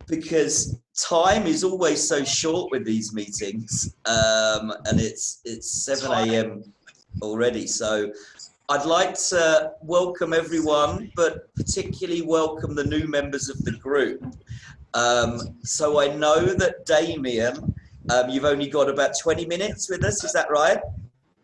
Because time is always so short with these meetings, and it's 7 a.m. already. So I'd like to welcome everyone, but particularly welcome the new members of the group. So I know that Damien, you've only got about 20 minutes with us, is that right?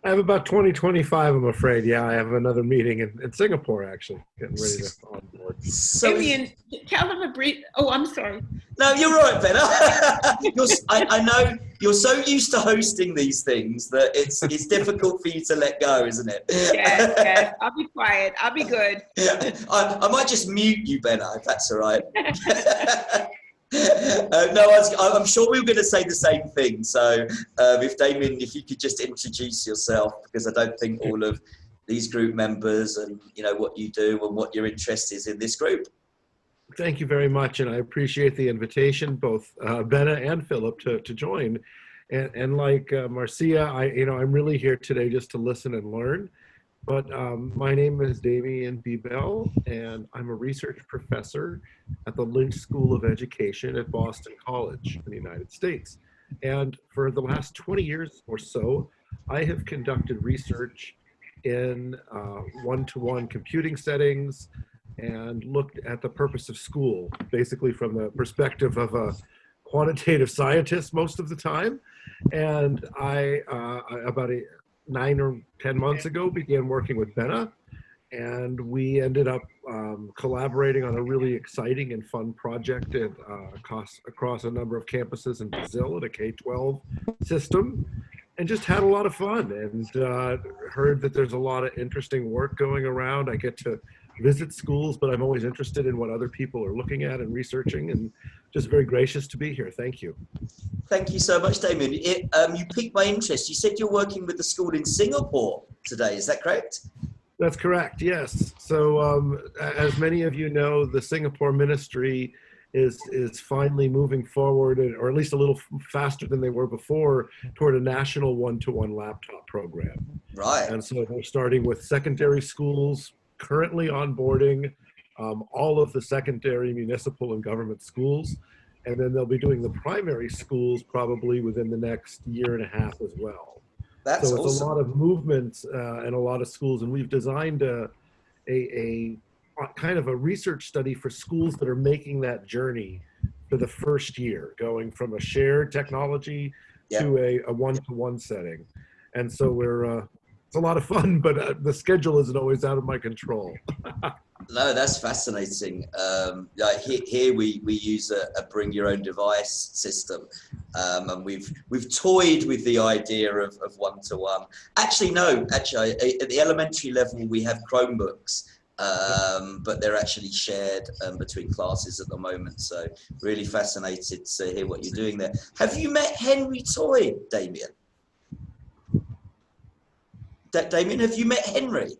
I have about 25, I'm afraid. Yeah, I have another meeting in Singapore, actually, getting ready to onboard. So Damien, tell them a brief, oh, I'm sorry. No, you're right, Ben. I know you're so used to hosting these things that it's difficult for you to let go, isn't it? Yes, I'll be quiet. I'll be good. Yeah, I might just mute you, Benna, if that's all right. No, I'm sure we were going to say the same thing. So if Damien, if you could just introduce yourself, because I don't think all of these group members and what you do and what your interest is in this group. Thank you very much, and I appreciate the invitation, both Benna and Philip, to join. And like Marcia, I'm really here today just to listen and learn. But my name is Damien B. Bell, and I'm a research professor at the Lynch School of Education at Boston College in the United States. And for the last 20 years or so, I have conducted research in one-to-one computing settings and looked at the purpose of school, basically from the perspective of a quantitative scientist most of the time. And I about 9 or 10 months ago, began working with Benna, and we ended up collaborating on a really exciting and fun project across a number of campuses in Brazil at a K-12 system, and just had a lot of fun, and heard that there's a lot of interesting work going around. I get to visit schools, but I'm always interested in what other people are looking at and researching, and just very gracious to be here. Thank you. Thank you so much, Damien. You piqued my interest. You said you're working with the school in Singapore today. Is that correct? That's correct, yes. So as many of you know, the Singapore ministry is finally moving forward, or at least a little faster than they were before, toward a national one-to-one laptop program. Right. And so they're starting with secondary schools, currently onboarding all of the secondary municipal and government schools. And then they'll be doing the primary schools probably within the next year and a half as well. That's so it's awesome. A lot of movement in a lot of schools, and we've designed a kind of a research study for schools that are making that journey for the first year, going from a shared technology to a one-to-one setting. And so it's a lot of fun, but the schedule isn't always out of my control. No, that's fascinating. Here we use a bring your own device system, and we've toyed with the idea of one-to-one. Actually, at the elementary level we have Chromebooks, but they're actually shared between classes at the moment. So really fascinated to hear what you're doing there. Have you met Henry Toy, Damien? Damien, have you met Henry?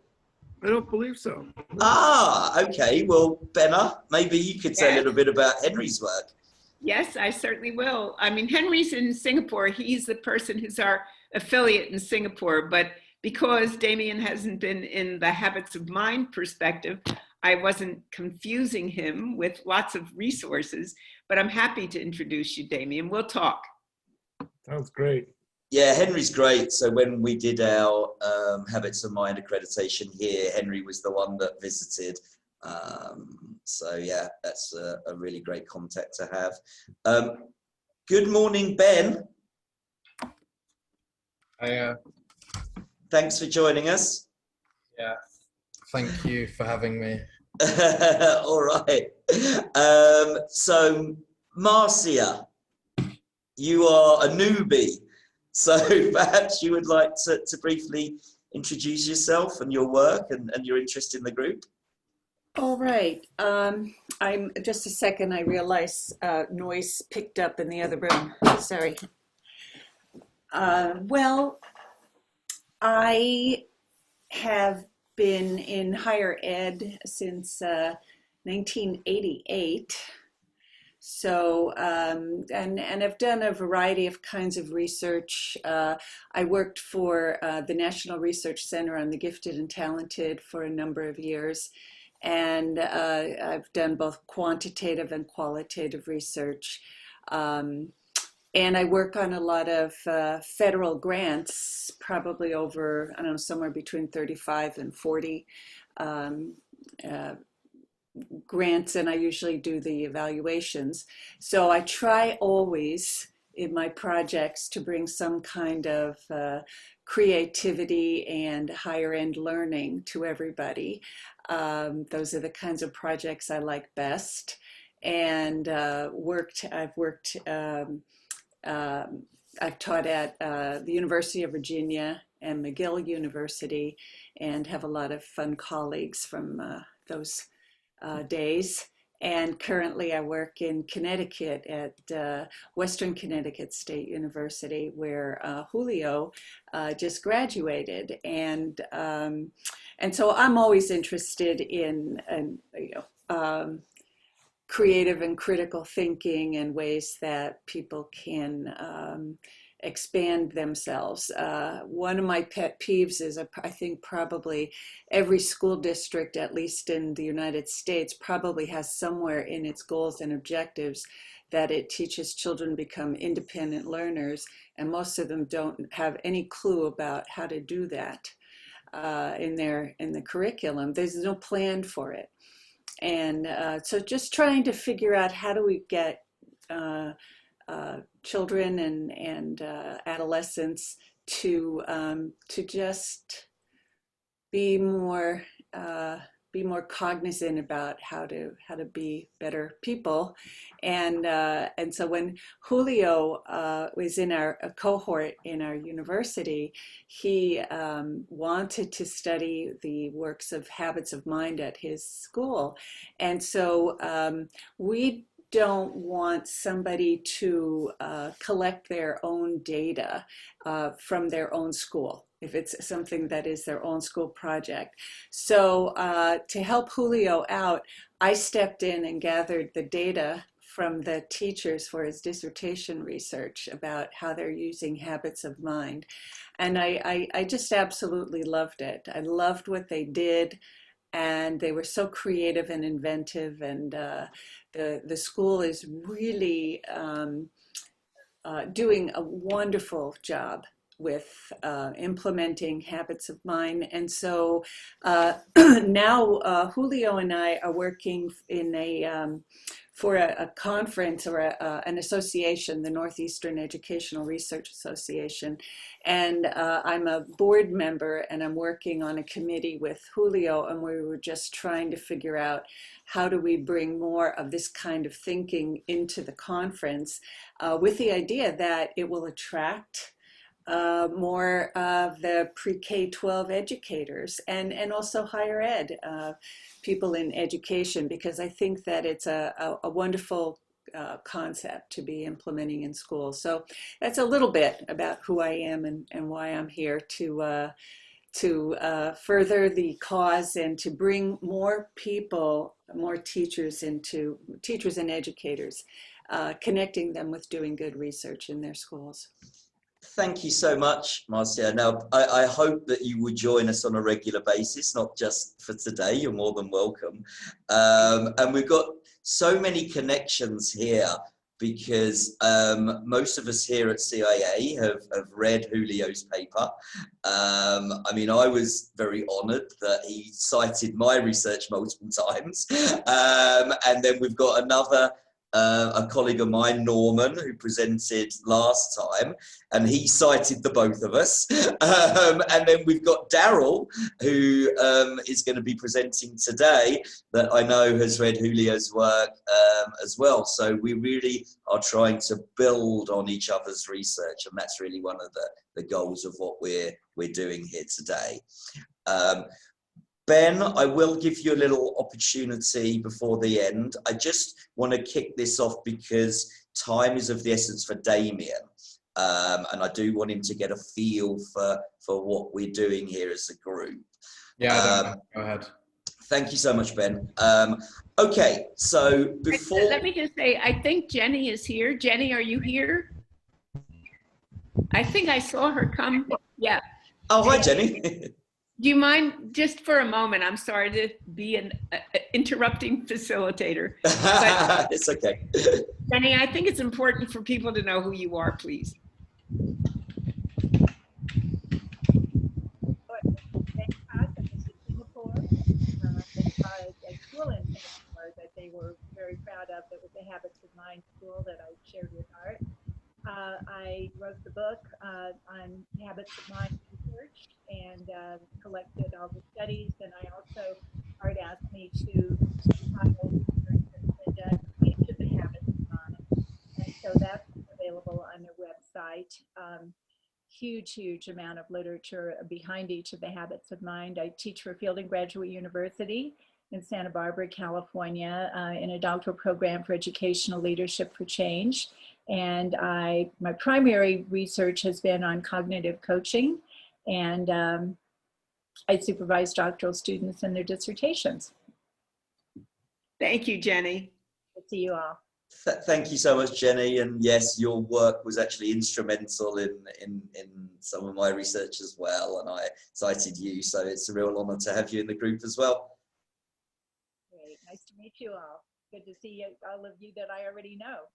I don't believe so. Ah, okay. Well, Benna, maybe you could say a little bit about Henry's work. Yes, I certainly will. I mean, Henry's in Singapore. He's the person who's our affiliate in Singapore. But because Damien hasn't been in the habits of mind perspective, I wasn't confusing him with lots of resources. But I'm happy to introduce you, Damien. We'll talk. Sounds great. Yeah, Henry's great. So when we did our Habits of Mind accreditation here, Henry was the one that visited. So yeah, that's a really great contact to have. Good morning, Ben. Hi. Thanks for joining us. Yeah, thank you for having me. All right. So Marcia, you are a newbie. So perhaps you would like to briefly introduce yourself and your work and your interest in the group. All right. I'm just a second. I realize noise picked up in the other room. Sorry. Well, I have been in higher ed since 1988. So, and I've done a variety of kinds of research. I worked for the National Research Center on the Gifted and Talented for a number of years. And I've done both quantitative and qualitative research. And I work on a lot of federal grants, probably over, I don't know, somewhere between 35 and 40 um, uh, grants, and I usually do the evaluations. So I try always in my projects to bring some kind of creativity and higher end learning to everybody. Those are the kinds of projects I like best. And I've worked, I've taught at the University of Virginia and McGill University, and have a lot of fun colleagues from those days. And currently I work in Connecticut at Western Connecticut State University, where Julio just graduated. And so I'm always interested in creative and critical thinking and ways that people can expand themselves. One of my pet peeves is I think probably every school district, at least in the United States, probably has somewhere in its goals and objectives that it teaches children to become independent learners, and most of them don't have any clue about how to do that in the curriculum. There's no plan for it. And so just trying to figure out how do we get children and adolescents to just be more cognizant about how to be better people. And so when Julio was in a cohort in our university, he wanted to study the works of habits of mind at his school. And so we don't want somebody to collect their own data from their own school, if it's something that is their own school project. So to help Julio out, I stepped in and gathered the data from the teachers for his dissertation research about how they're using habits of mind. And I just absolutely loved it. I loved what they did. And they were so creative and inventive, and the school is really doing a wonderful job with implementing habits of mind. And so now Julio and I are working in for a conference or an association, the Northeastern Educational Research Association. And I'm a board member, and I'm working on a committee with Julio, and we were just trying to figure out how do we bring more of this kind of thinking into the conference with the idea that it will attract more of the pre-K-12 educators and also higher ed people in education, because I think that it's a wonderful concept to be implementing in schools. So that's a little bit about who I am and why I'm here to further the cause and to bring more people, more teachers and educators, connecting them with doing good research in their schools. Thank you so much, Marcia. Now, I hope that you will join us on a regular basis, not just for today. You're more than welcome. And we've got so many connections here because most of us here at CIA have read Julio's paper. I mean, I was very honored that he cited my research multiple times. And then we've got another a colleague of mine, Norman, who presented last time, and he cited the both of us. And then we've got Daryl, who is going to be presenting today, that I know has read Julio's work as well. So we really are trying to build on each other's research, and that's really one of the goals of what we're doing here today. Ben, I will give you a little opportunity before the end. I just want to kick this off because time is of the essence for Damien. And I do want him to get a feel for what we're doing here as a group. Yeah, go ahead. Thank you so much, Ben. Okay, so before... Let me just say, I think Jenny is here. Jenny, are you here? I think I saw her come. Yeah. Oh, hi, Jenny. Do you mind just for a moment? I'm sorry to be an interrupting facilitator, but It's okay. Jenny, I think it's important for people to know who you are, please. Singapore, a school in Singapore that they were very proud of. That was the Habits of Mind school that I shared with Art. I wrote the book on habits of mind research and collected all the studies. And I also, Art asked me to compile research that done each of the habits of mind. And so that's available on their website. Huge amount of literature behind each of the habits of mind. I teach for Fielding Graduate University in Santa Barbara, California, in a doctoral program for educational leadership for change. And my primary research has been on cognitive coaching, and I supervise doctoral students in their dissertations. Thank you, Jenny. Good to see you all. Thank you so much, Jenny. And yes, your work was actually instrumental in some of my research as well. And I cited you, so it's a real honor to have you in the group as well. Great, nice to meet you all. Good to see all of you that I already know.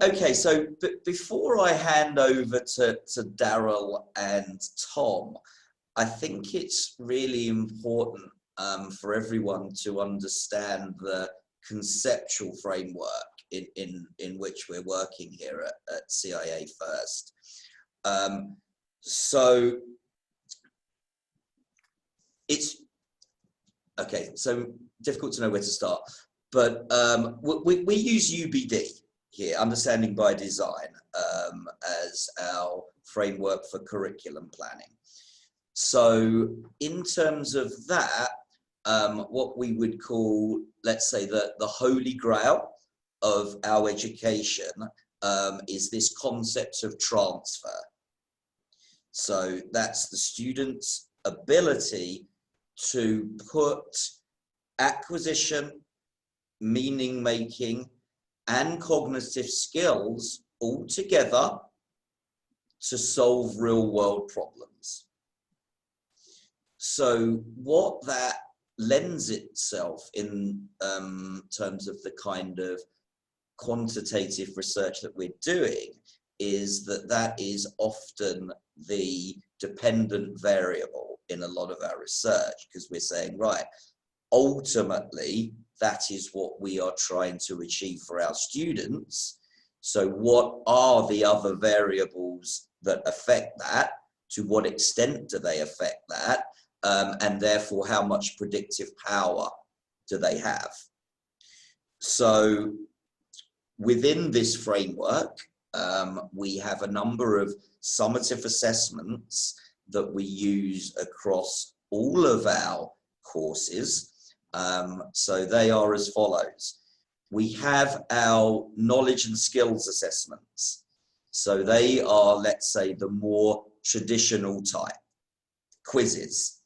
Okay, so before I hand over to Daryl and Tom, I think it's really important for everyone to understand the conceptual framework in which we're working here at CIA First. So it's okay, so difficult to know where to start, but we use UBD here, Understanding by Design, as our framework for curriculum planning. So in terms of that, what we would call, let's say, the holy grail of our education is this concept of transfer. So that's the student's ability to put acquisition, meaning making, and cognitive skills all together to solve real world problems. So what that lends itself in terms of the kind of quantitative research that we're doing is that is often the dependent variable in a lot of our research, because we're saying, right, ultimately, that is what we are trying to achieve for our students. So what are the other variables that affect that? To what extent do they affect that? And therefore, how much predictive power do they have? So within this framework, we have a number of summative assessments that we use across all of our courses. So they are as follows. We have our knowledge and skills assessments. So they are, let's say, the more traditional type quizzes,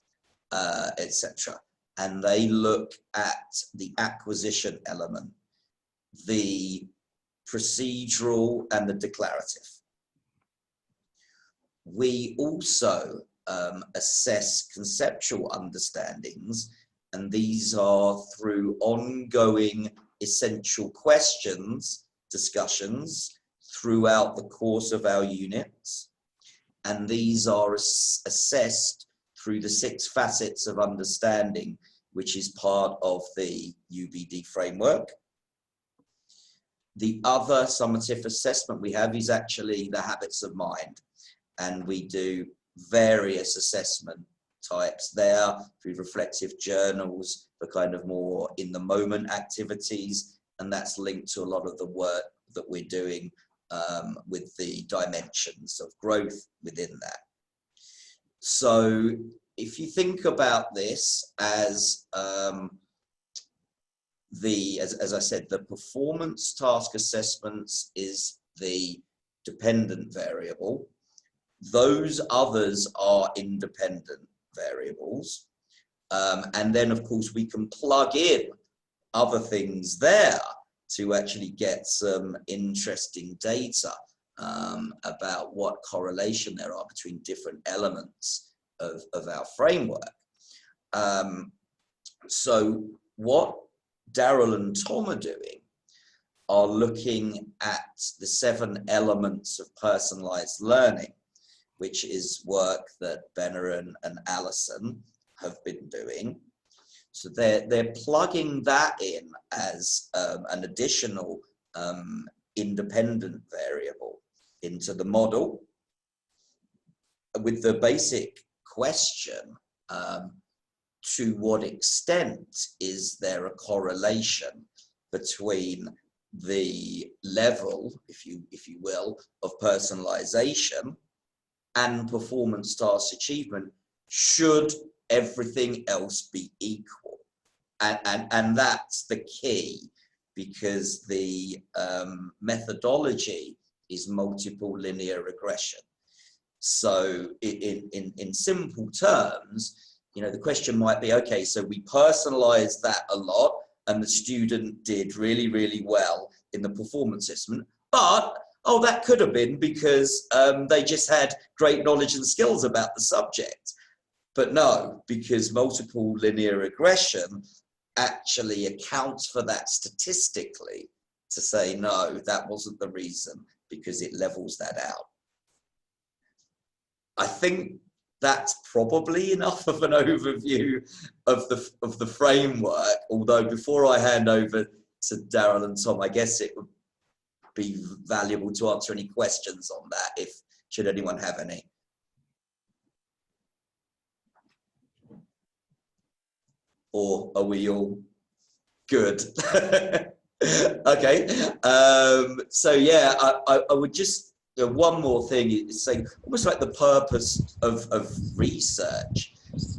etc. And they look at the acquisition element, the procedural and the declarative. We also assess conceptual understandings, and these are through ongoing essential questions, discussions throughout the course of our units. And these are assessed through the 6 facets of understanding, which is part of the UBD framework. The other summative assessment we have is actually the habits of mind. And we do various assessment types there through reflective journals for kind of more in the moment activities. And that's linked to a lot of the work that we're doing with the dimensions of growth within that. So if you think about this as as I said, the performance task assessments is the dependent variable. Those others are independent variables. And then, of course, we can plug in other things there to actually get some interesting data about what correlation there are between different elements of our framework. So what Daryl and Tom are doing are looking at the 7 elements of personalized learning, which is work that Benna and Alison have been doing. So they're plugging that in as an additional independent variable into the model, with the basic question, to what extent is there a correlation between the level, if you will, of personalization and performance task achievement, should everything else be equal? And that's the key, because the methodology is multiple linear regression. So in simple terms, the question might be, okay, so we personalized that a lot and the student did really, really well in the performance assessment, but that could have been because they just had great knowledge and skills about the subject. But no, because multiple linear regression actually accounts for that statistically, to say, no, that wasn't the reason, because it levels that out. I think that's probably enough of an overview of the framework, although before I hand over to Daryl and Tom, I guess it would be valuable to answer any questions on that, should anyone have any. Or are we all good? Okay. So yeah, I would just, one more thing is saying, almost like the purpose of research,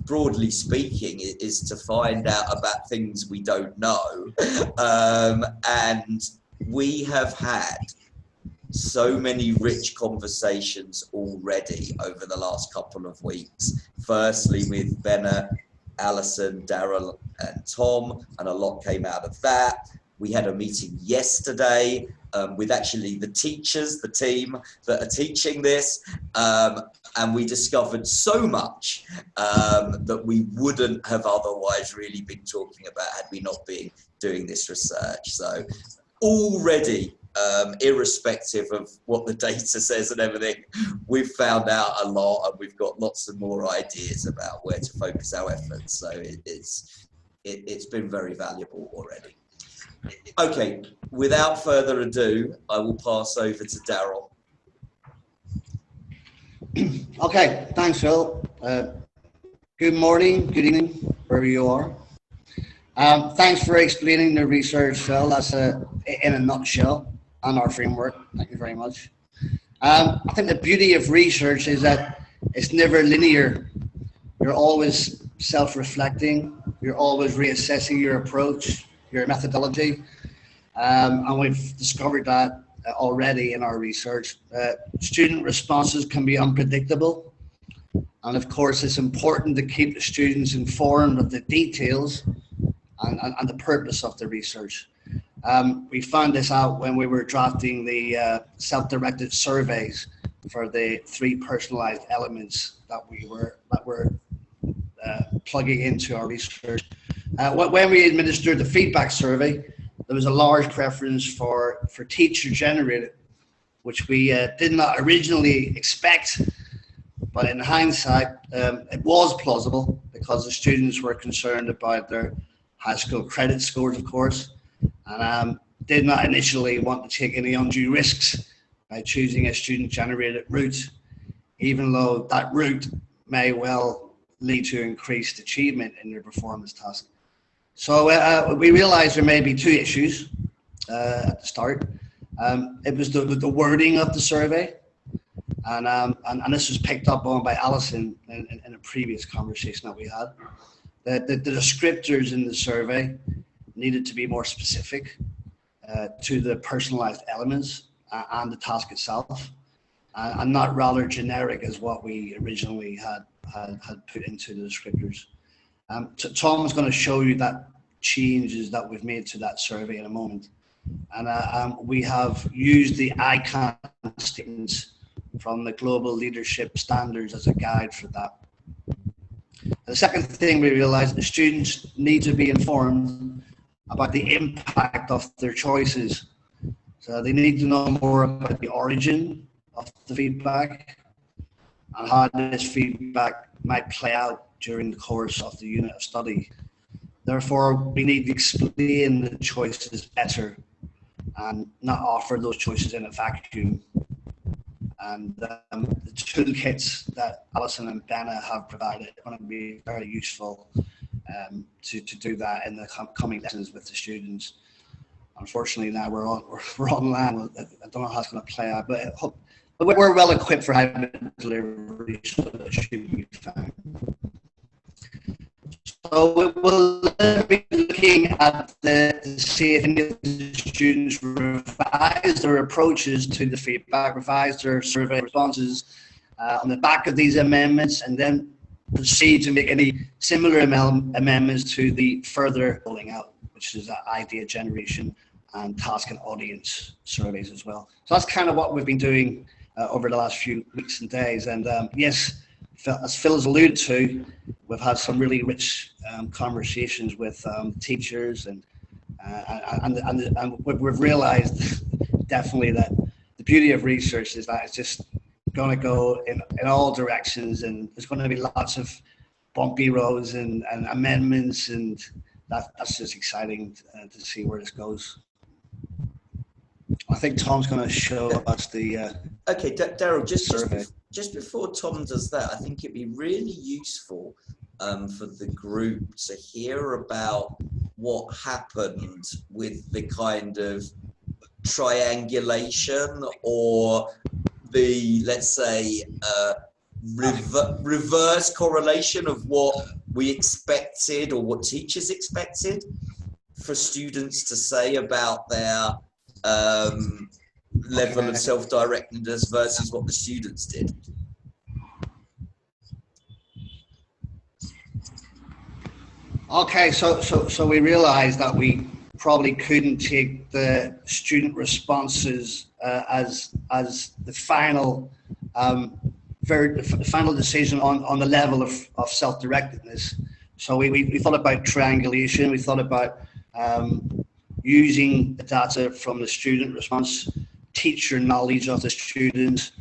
broadly speaking, is to find out about things we don't know. And we have had so many rich conversations already over the last couple of weeks. Firstly, with Benna, Alison, Daryl, and Tom, and a lot came out of that. We had a meeting yesterday with actually the teachers, the team that are teaching this, and we discovered so much that we wouldn't have otherwise really been talking about had we not been doing this research. So already, irrespective of what the data says and everything, we've found out a lot, and we've got lots of more ideas about where to focus our efforts. So it's been very valuable already. Okay, without further ado, I will pass over to Daryl. Okay, thanks, Phil. Good morning, good evening, wherever you are. Thanks for explaining the research, Phil. That's in a nutshell, and our framework. Thank you very much. I think the beauty of research is that it's never linear. You're always self-reflecting. You're always reassessing your approach, your methodology, and we've discovered that already in our research. Student responses can be unpredictable, and of course it's important to keep the students informed of the details and the purpose of the research. We found this out when we were drafting the self-directed surveys for the 3 personalized elements that we're plugging into our research. When we administered the feedback survey, there was a large preference for teacher-generated, which we did not originally expect, but in hindsight, it was plausible because the students were concerned about their high school credit scores, of course, and did not initially want to take any undue risks by choosing a student-generated route, even though that route may well lead to increased achievement in their performance task. So we realized there may be 2 issues at the start. It was the wording of the survey, and this was picked up on by Alison in a previous conversation that we had. The descriptors in the survey needed to be more specific to the personalized elements and the task itself, and not rather generic as what we originally had put into the descriptors. So Tom is going to show you that changes that we've made to that survey in a moment. And we have used the ICANN statements from the Global Leadership Standards as a guide for that. The second thing we realized, the students need to be informed about the impact of their choices. So they need to know more about the origin of the feedback and how this feedback might play out during the course of the unit of study. Therefore, we need to explain the choices better and not offer those choices in a vacuum. And the toolkits that Alison and Benna have provided are going to be very useful to do that in the coming lessons with the students. Unfortunately, now we're online. I don't know how it's going to play out, but we're well equipped for hybrid delivery, so it should be fine. So we'll be looking at to see if any of the students revise their approaches to the feedback, revise their survey responses on the back of these amendments, and then proceed to make any similar amendments to the further rolling out, which is idea generation and task and audience surveys as well. So that's kind of what we've been doing over the last few weeks and days. And yes, as Phil has alluded to, we've had some really rich conversations with teachers, and we've realized definitely that the beauty of research is that it's just going to go in all directions, and there's going to be lots of bumpy roads and amendments, and that's just exciting to see where this goes. I think Tom's going to show us the okay, Daryl, survey. Just before Tom does that, I think it'd be really useful for the group to hear about what happened with the kind of triangulation or the, let's say, reverse correlation of what we expected or what teachers expected for students to say about their level of self-directedness versus what the students did. Okay, so we realized that we probably couldn't take the student responses as the final final decision on the level of self-directedness. So we thought about triangulation. We thought about using the data from the student response, teacher knowledge of the students,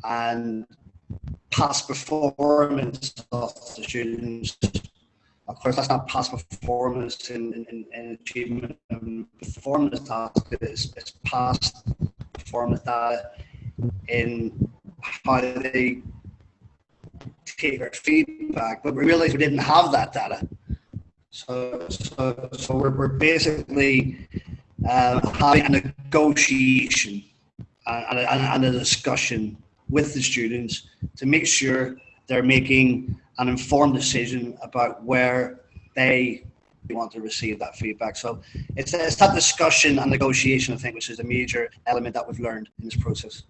and past performance of the students. Of course, that's not past performance in achievement and performance data. It's past performance data in how they take our feedback. But we realized we didn't have that data. So we're basically having a negotiation and a discussion with the students to make sure they're making an informed decision about where they want to receive that feedback. So it's that discussion and negotiation, I think, which is a major element that we've learned in this process.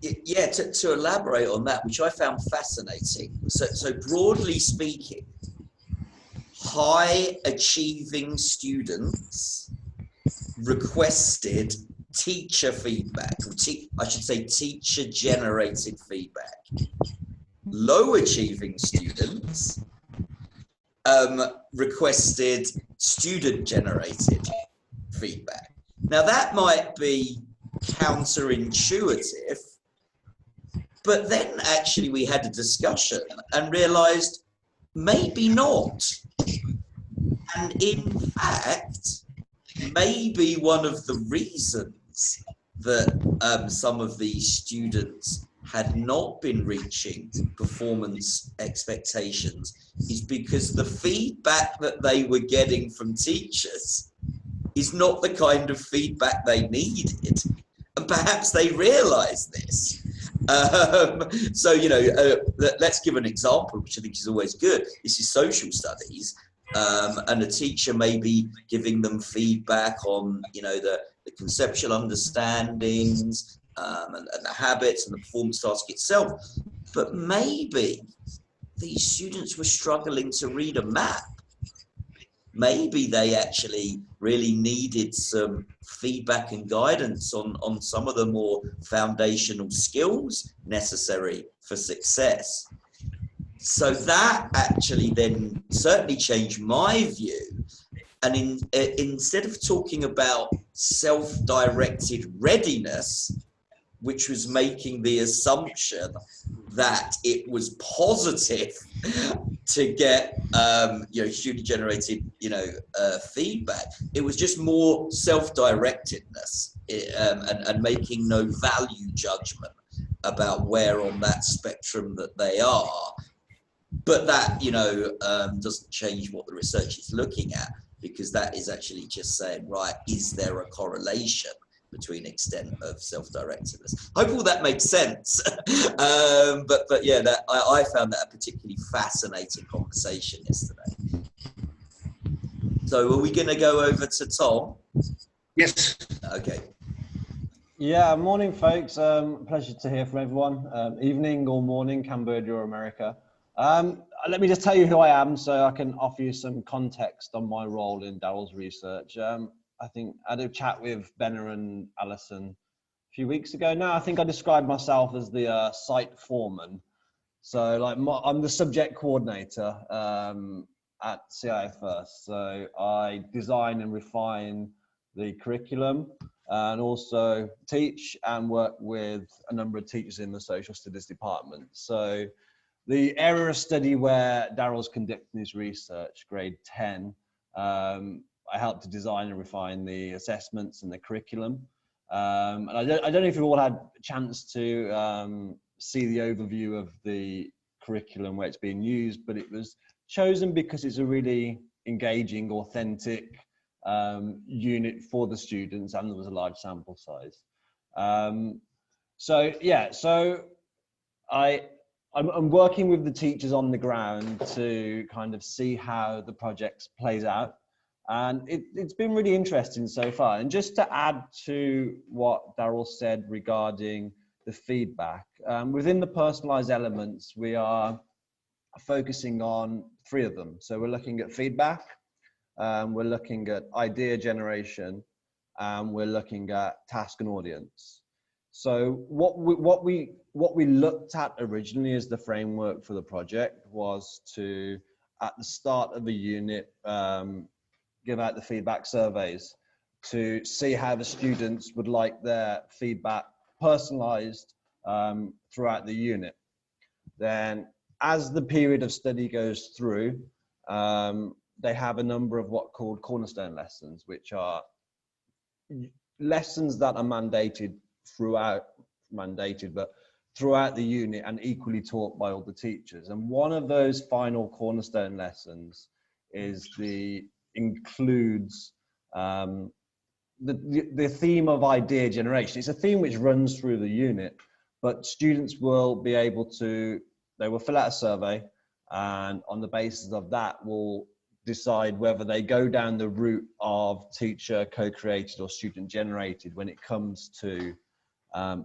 Yeah, to elaborate on that, which I found fascinating. So broadly speaking, high achieving students requested teacher feedback, or I should say teacher generated feedback. Low achieving students requested student generated feedback. Now that might be counterintuitive, but then actually we had a discussion and realized maybe not. And in fact, maybe one of the reasons that some of these students had not been reaching performance expectations is because the feedback that they were getting from teachers is not the kind of feedback they needed. And perhaps they realize this. So, you know, let's give an example, which I think is always good. This is social studies. And a teacher may be giving them feedback on, you know, the conceptual understandings, and the habits and the performance task itself. But maybe these students were struggling to read a map. Maybe they actually really needed some feedback and guidance on some of the more foundational skills necessary for success. So that actually then certainly changed my view. And instead of talking about self-directed readiness, which was making the assumption that it was positive to get student-generated feedback, it was just more self-directedness and making no value judgment about where on that spectrum that they are. But that doesn't change what the research is looking at, because that is actually just saying, right, is there a correlation between extent of self-directedness? I hope all that makes sense. But yeah, I found that a particularly fascinating conversation yesterday. So are we going to go over to Tom? Yes. Okay. Yeah, morning, folks. Pleasure to hear from everyone. Evening or morning, Cambodia or America. Let me just tell you who I am so I can offer you some context on my role in Daryl's research. I think I had a chat with Benna and Alison a few weeks ago now. I think I described myself as the site foreman. So like I'm the subject coordinator at CIO First. So I design and refine the curriculum and also teach and work with a number of teachers in the social studies department. So the area of study where Daryl's conducting his research, grade 10, I helped to design and refine the assessments and the curriculum. And I don't know if you've all had a chance to see the overview of the curriculum where it's being used, but it was chosen because it's a really engaging, authentic unit for the students, and there was a large sample size. I'm working with the teachers on the ground to kind of see how the project plays out. And it's been really interesting so far. And just to add to what Daryl said regarding the feedback, within the personalized elements, we are focusing on 3 of them. So we're looking at feedback, we're looking at idea generation, and we're looking at task and audience. So what we looked at originally as the framework for the project was to, at the start of the unit, give out the feedback surveys to see how the students would like their feedback personalized throughout the unit. Then as the period of study goes through, they have a number of what called cornerstone lessons, which are lessons that are mandated but throughout the unit and equally taught by all the teachers. And one of those final cornerstone lessons includes the theme of idea generation. It's a theme which runs through the unit, but students will be able to, they will fill out a survey, and on the basis of that will decide whether they go down the route of teacher co-created or student generated when it comes to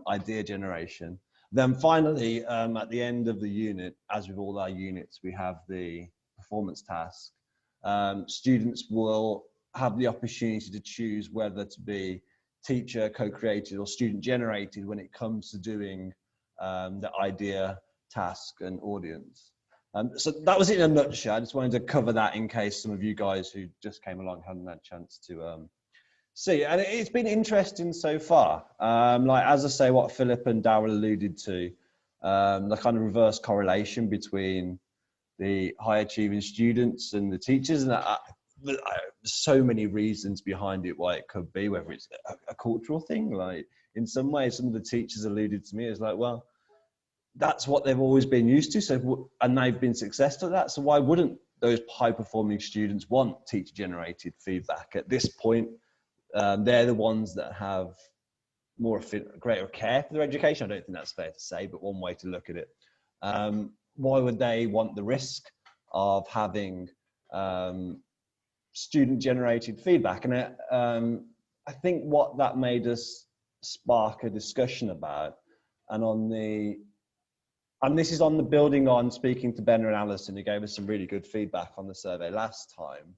idea generation. Then finally, at the end of the unit, as with all our units, we have the performance task. Students will have the opportunity to choose whether to be teacher co-created or student generated when it comes to doing the idea, task and audience. So that was it in a nutshell. I just wanted to cover that in case some of you guys who just came along hadn't had a chance to see. And it's been interesting so far. Like, as I say, what Philip and Daryl alluded to, the kind of reverse correlation between the high achieving students and the teachers. And there's so many reasons behind it why it could be, whether it's a cultural thing. Like, in some ways, some of the teachers alluded to me as like, well, that's what they've always been used to. So, and they've been successful at that. So why wouldn't those high performing students want teacher generated feedback at this point? They're the ones that have greater care for their education. I don't think that's fair to say, but one way to look at it. Why would they want the risk of having student generated feedback? And I think what that made us spark a discussion about, and this is on the building on speaking to Ben and Alison, who gave us some really good feedback on the survey last time,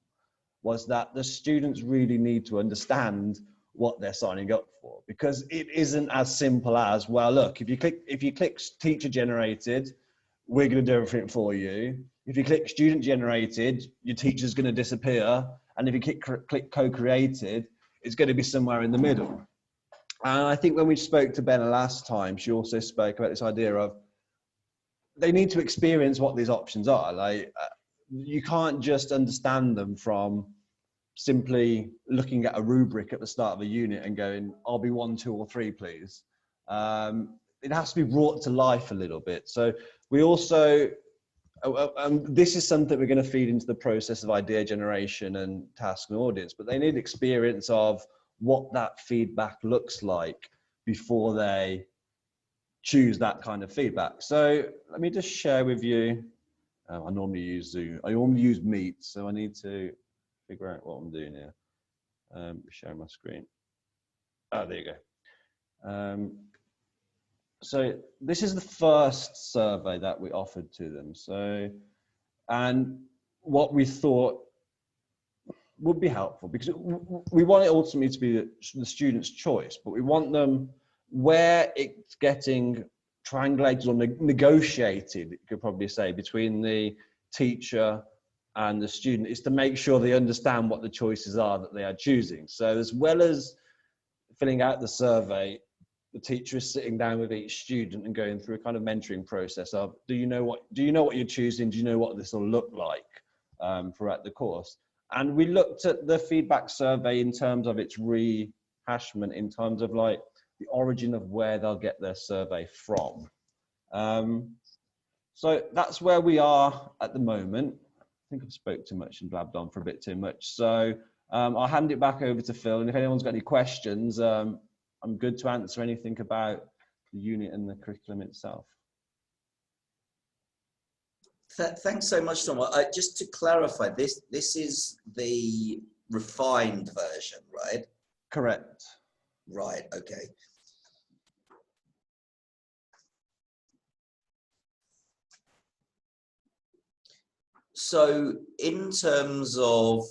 was that the students really need to understand what they're signing up for, because it isn't as simple as, well, look, if you click teacher generated, we're going to do everything for you. If you click student generated, your teacher's going to disappear. And if you click co-created, it's going to be somewhere in the middle. And I think when we spoke to Benna last time, she also spoke about this idea of they need to experience what these options are. Like, you can't just understand them from simply looking at a rubric at the start of a unit and going, I'll be 1, 2, or 3, please. It has to be brought to life a little bit. So we also, this is something we're going to feed into the process of idea generation and task and audience, but they need experience of what that feedback looks like before they choose that kind of feedback. So let me just share with you. I normally use Zoom. I normally use Meet, so I need to figure out what I'm doing here. Share my screen. Oh, there you go. So this is the first survey that we offered to them. So, and what we thought would be helpful, because we want it ultimately to be the student's choice, but we want them where it's getting triangulated or negotiated, you could probably say, between the teacher and the student, is to make sure they understand what the choices are that they are choosing. So as well as filling out the survey, the teacher is sitting down with each student and going through a kind of mentoring process of, do you know what you're choosing? Do you know what this will look like throughout the course? And we looked at the feedback survey in terms of its rehashment, in terms of like the origin of where they'll get their survey from. So that's where we are at the moment. I think I've spoke too much and blabbed on for a bit too much. So I'll hand it back over to Phil. And if anyone's got any questions, I'm good to answer anything about the unit and the curriculum itself. Thanks so much, Tom. Just to clarify, this is the refined version, right? Correct. Right, okay. So in terms of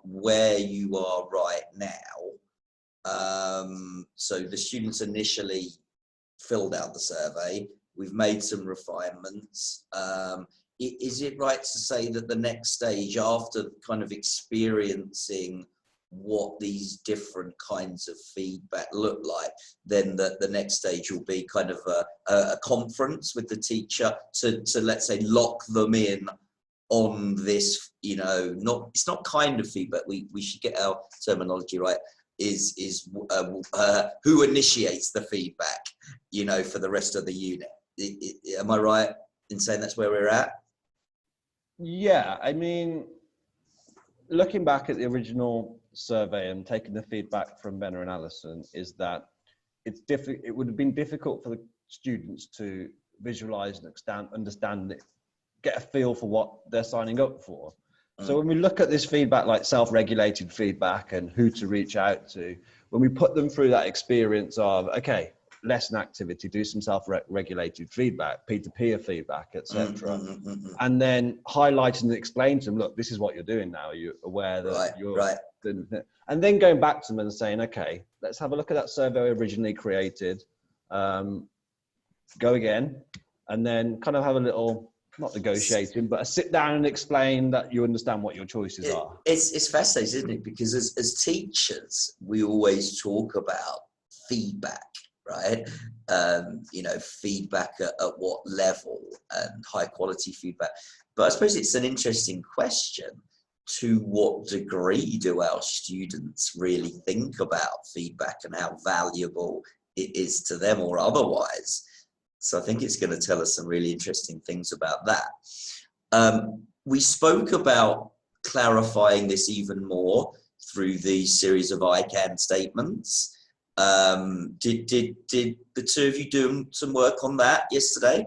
where you are right now, so the students initially filled out the survey. We've made some refinements. Is it right to say that the next stage, after kind of experiencing what these different kinds of feedback look like, then the next stage will be kind of a conference with the teacher to let's say lock them in on this, you know, it's not kind of feedback, we should get our terminology right, is who initiates the feedback, you know, for the rest of the unit. Am I right in saying that's where we're at? Yeah, I mean, looking back at the original survey and taking the feedback from Benna and Alison, is that it would have been difficult for the students to visualize and understand it, get a feel for what they're signing up for. So when we look at this feedback, like self-regulated feedback and who to reach out to, when we put them through that experience of, okay, lesson activity, do some self-regulated feedback, peer-to-peer feedback, etc., and then highlight and explain to them, look, this is what you're doing now. Are you aware that you're and then going back to them and saying, okay, let's have a look at that survey we originally created, go again, and then kind of have a little, not negotiating, but a sit down and explain that you understand what your choices are. It's fascinating, isn't it? Because as teachers, we always talk about feedback, right? You know, feedback at what level, and high quality feedback. But I suppose it's an interesting question. To what degree do our students really think about feedback and how valuable it is to them or otherwise? So I think it's going to tell us some really interesting things about that. We spoke about clarifying this even more through the series of I can statements. Did the two of you do some work on that yesterday?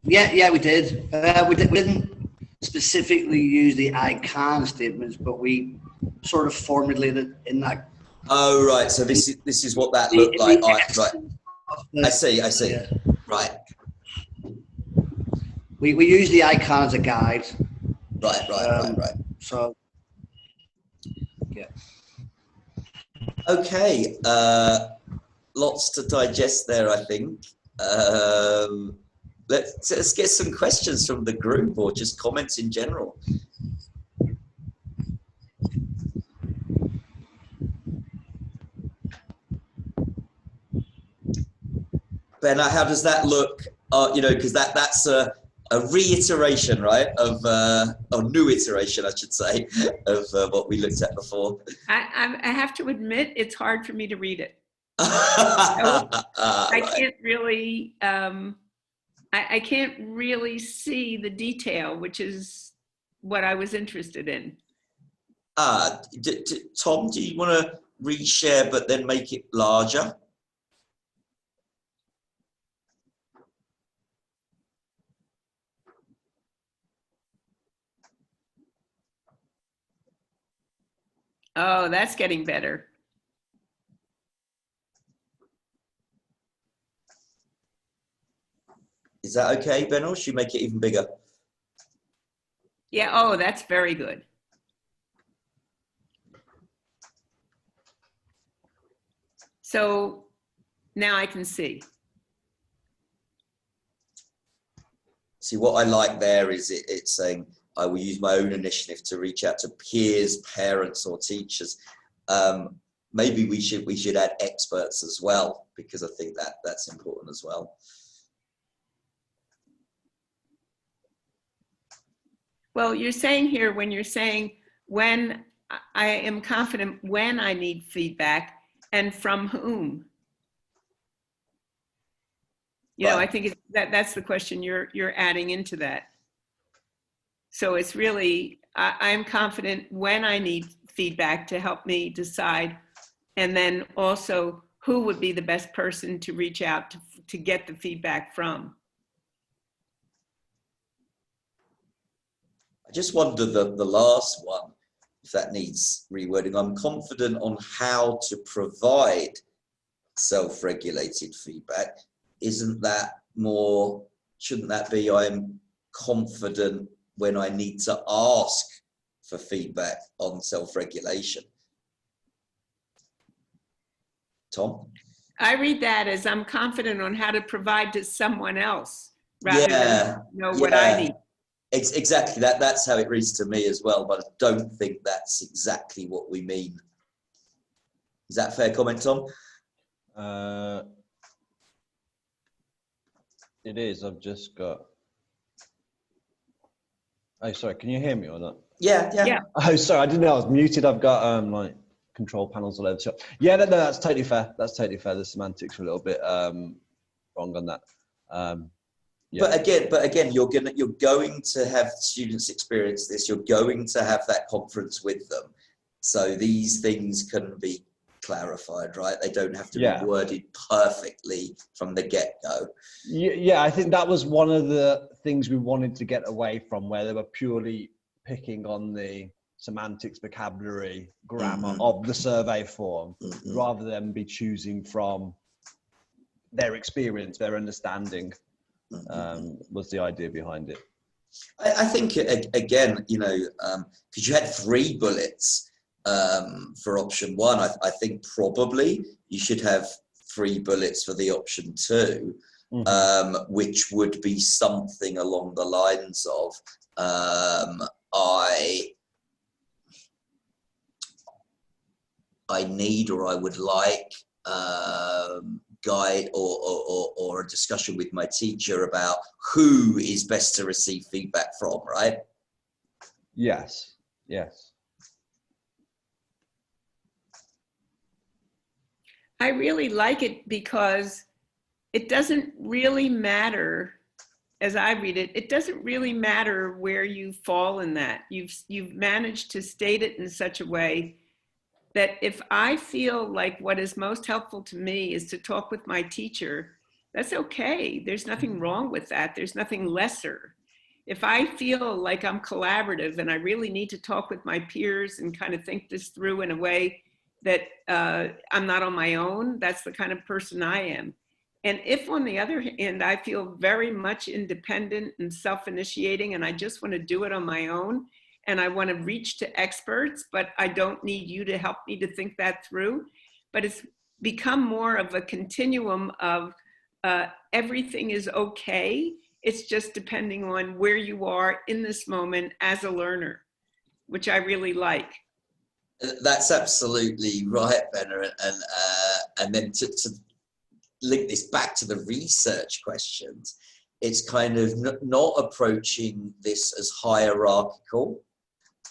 Yeah, we did. We didn't specifically use the I can statements, but we sort of formulated in that. Oh, right. So this is what that looked like. Right. I see. Yeah. Right. We use the I can as a guide. Right. So, yeah. Okay, lots to digest there, I think. Let's get some questions from the group or just comments in general. Ben, how does that look? You know, because that's a reiteration, right, of a new iteration, I should say, of what we looked at before. I have to admit, it's hard for me to read it. So I can't really, I can't really see the detail, which is what I was interested in. Tom, do you want to reshare but then make it larger? Oh, that's getting better. Is that okay, Ben, or should you make it even bigger? Yeah, oh, that's very good. So now I can see. See, what I like there is it's saying, I will use my own initiative to reach out to peers, parents, or teachers. Maybe we should add experts as well, because I think that's important as well. Well, you're saying here, when you're saying when I am confident when I need feedback and from whom. You know, I think that's the question you're adding into that. So it's really, I'm confident when I need feedback to help me decide, and then also who would be the best person to reach out to get the feedback from. I just wonder the last one, if that needs rewording. I'm confident on how to provide self-regulated feedback. Isn't that more, shouldn't that be I'm confident when I need to ask for feedback on self-regulation? Tom? I read that as I'm confident on how to provide to someone else rather than know what I need. Exactly, that's how it reads to me as well, but I don't think that's exactly what we mean. Is that a fair comment, Tom? It is. I've just got. Oh, sorry. Can you hear me or not? Yeah. Oh, sorry. I didn't know I was muted. I've got like control panels all over the shop. Yeah, no, that's totally fair. That's totally fair. The semantics are a little bit wrong on that. Yeah. But again, you're going to have students experience this. You're going to have that conference with them, so these things can be clarified, right? They don't have to be worded perfectly from the get-go. Yeah, I think that was one of the things we wanted to get away from, where they were purely picking on the semantics, vocabulary, grammar of the survey form, rather than be choosing from their experience, their understanding. Was the idea behind it. I think, again, you know, because you had 3 bullets for option 1, I think probably you should have 3 bullets for the option 2, which would be something along the lines of, I need, or I would like, guide or a discussion with my teacher about who is best to receive feedback from, right? Yes. I really like it because it doesn't really matter, as I read it, it doesn't really matter where you fall in that. You've managed to state it in such a way that if I feel like what is most helpful to me is to talk with my teacher, that's okay. There's nothing wrong with that. There's nothing lesser. If I feel like I'm collaborative and I really need to talk with my peers and kind of think this through in a way that I'm not on my own, that's the kind of person I am. And if, on the other hand, I feel very much independent and self-initiating and I just want to do it on my own, and I want to reach to experts, but I don't need you to help me to think that through, but it's become more of a continuum of everything is okay. It's just depending on where you are in this moment as a learner, which I really like. That's absolutely right, Benna. And then to link this back to the research questions, it's kind of not approaching this as hierarchical,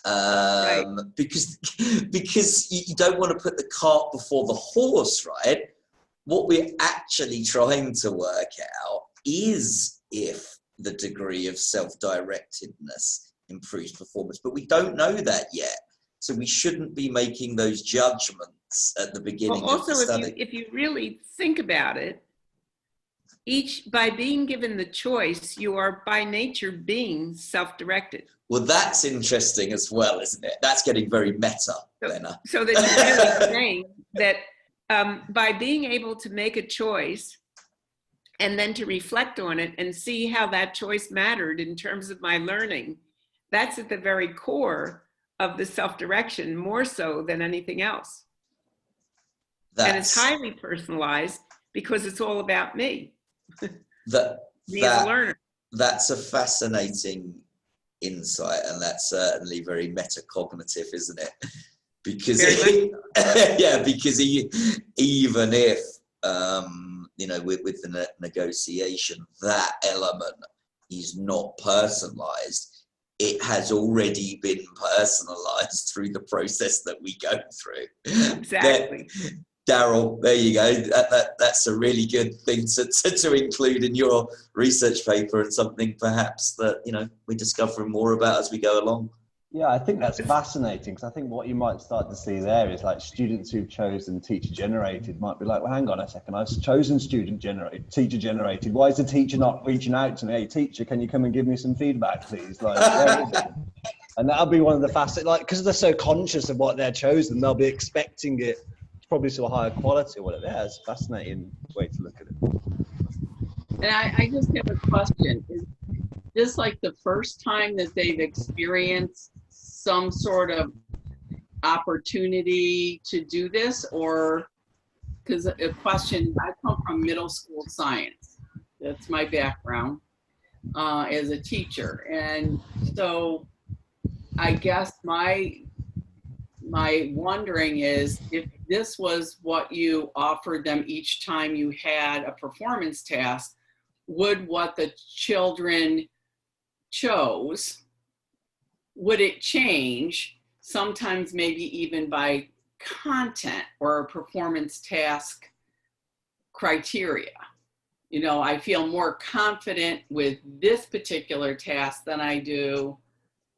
Right. because you don't want to put the cart before the horse, right? What we're actually trying to work out is if the degree of self-directedness improves performance, but we don't know that yet. So we shouldn't be making those judgments at the beginning Well, of the also, study. if you really think about it, by being given the choice, you are by nature being self-directed. Well, that's interesting as well, isn't it? That's getting very meta, Benna. So that you're really saying that by being able to make a choice and then to reflect on it and see how that choice mattered in terms of my learning, that's at the very core of the self-direction, more so than anything else. And it's highly personalized because it's all about me. Me as a learner. That's a fascinating insight, and that's certainly very metacognitive, isn't it? Because yeah, because even if you know, with the negotiation, that element is not personalized, it has already been personalized through the process that we go through. Exactly. Daryl, there you go. That's a really good thing to include in your research paper, and something perhaps that, you know, we're discovering more about as we go along. Yeah, I think that's fascinating, because I think what you might start to see there is like students who've chosen teacher generated might be like, well, hang on a second, I've chosen teacher generated. Why is the teacher not reaching out to me? Hey, teacher, can you come and give me some feedback, please? Like, where is it? And that'll be one of the facets, like, because they're so conscious of what they're chosen, they'll be expecting it probably to a higher quality or whatever. Yeah, it's a fascinating way to look at it. And I just have a question. Is this like the first time that they've experienced some sort of opportunity to do this? Or, because a question, I come from middle school science. That's my background as a teacher. And so I guess my wondering is, if this was what you offered them each time you had a performance task, would what the children chose, would it change, sometimes maybe even by content or performance task criteria? You know, I feel more confident with this particular task than I do